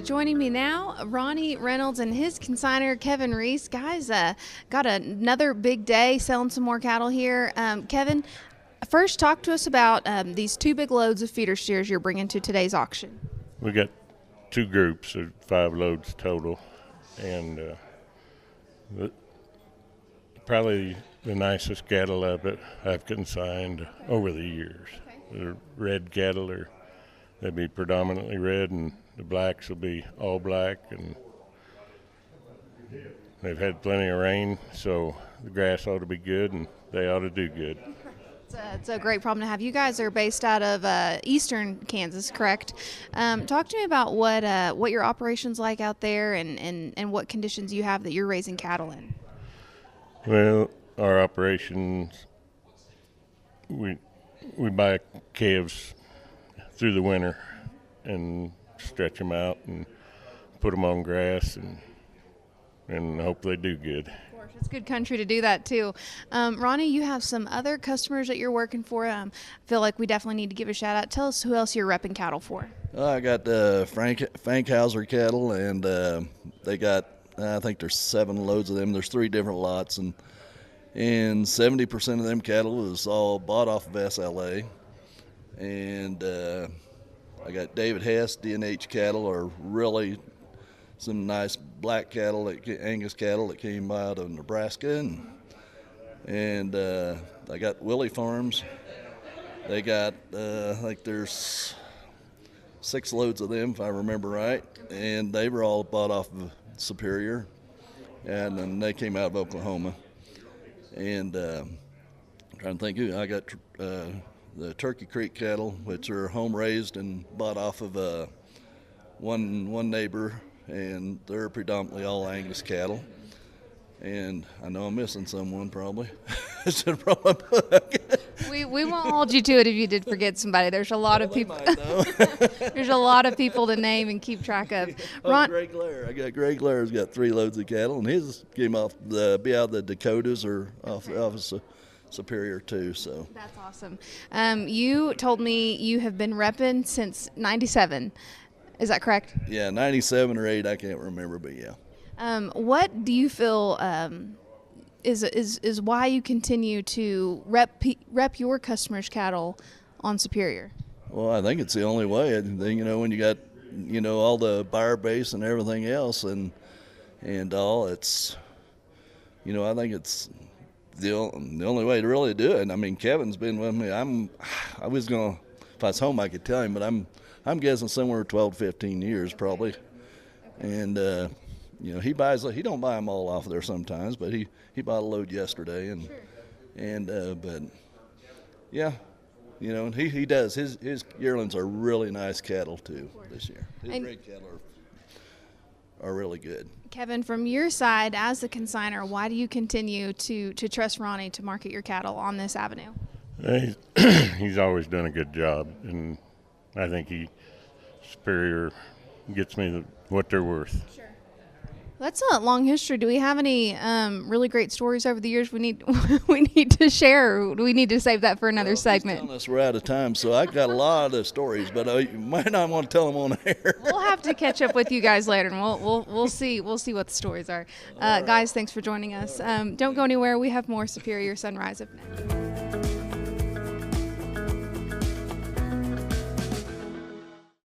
Joining me now, Ronnie Reynolds and his consignor, Kevin Reese. Guys, got another big day selling some more cattle here. Kevin, first talk to us about these two big loads of feeder steers you're bringing to today's auction. We got two groups of 5 loads total, and probably the nicest cattle I've consigned over the years. Okay. The red cattle they'll be predominantly red, and the blacks will be all black, and they've had plenty of rain, so the grass ought to be good, and they ought to do good. It's a great problem to have. You guys are based out of eastern Kansas, correct? Talk to me about what your operation's like out there and what conditions you have that you're raising cattle in. Well, our operations, we buy calves through the winter and stretch them out and put them on grass and hope they do good. Of course, it's good country to do that too. Ronnie, you have some other customers that you're working for. I feel like we definitely need to give a shout out. Tell us who else you're repping cattle for. I got Fankhauser cattle, and they got, I think there's 7 loads of them. There's 3 different lots, and 70% of them cattle is all bought off of SLA. And I got David Hess, D&H cattle, are really some nice black cattle, Angus cattle that came out of Nebraska. And I got Willie Farms. They got, I think there's 6 loads of them, if I remember right. And they were all bought off of Superior. And then they came out of Oklahoma. And I'm trying to think who, I got the Turkey Creek cattle, which are home raised and bought off of one neighbor, and they're predominantly all Angus cattle. And I know I'm missing someone probably. We won't hold you to it if you did forget somebody. There's a lot of people. There's a lot of people to name and keep track of. Greg Lair. I got Greg Lair's got 3 loads of cattle, and his came off be out of the Dakotas or off of Superior too. So that's awesome. You told me you have been repping since '97. Is that correct? Yeah, 97 or 8, I can't remember, but yeah. What do you feel is why you continue to rep your customers' cattle on Superior? Well, I think it's the only way. When you got all the buyer base and everything else, and all, it's I think it's the only way to really do it. And I mean, Kevin's been with me. I was gonna, if I was home, I could tell him, but I'm guessing somewhere 12 to 15 years probably. And he don't buy them all off there sometimes, but he bought a load yesterday, and sure. But yeah, and he does. His yearlings are really nice cattle too this year. His red cattle are really good. Kevin, from your side as the consignor, why do you continue to trust Ronnie to market your cattle on this avenue? He's always done a good job, and I think Superior gets me what they're worth. Sure. That's a long history. Do we have any really great stories over the years we need to share, or do we need to save that for another segment? Telling us we're out of time, so I got a lot of stories, but you might not want to tell them on air. We'll have to catch up with you guys later, and we'll see what the stories are. Right. Guys, thanks for joining us. Don't go anywhere. We have more Superior Sunrise up next.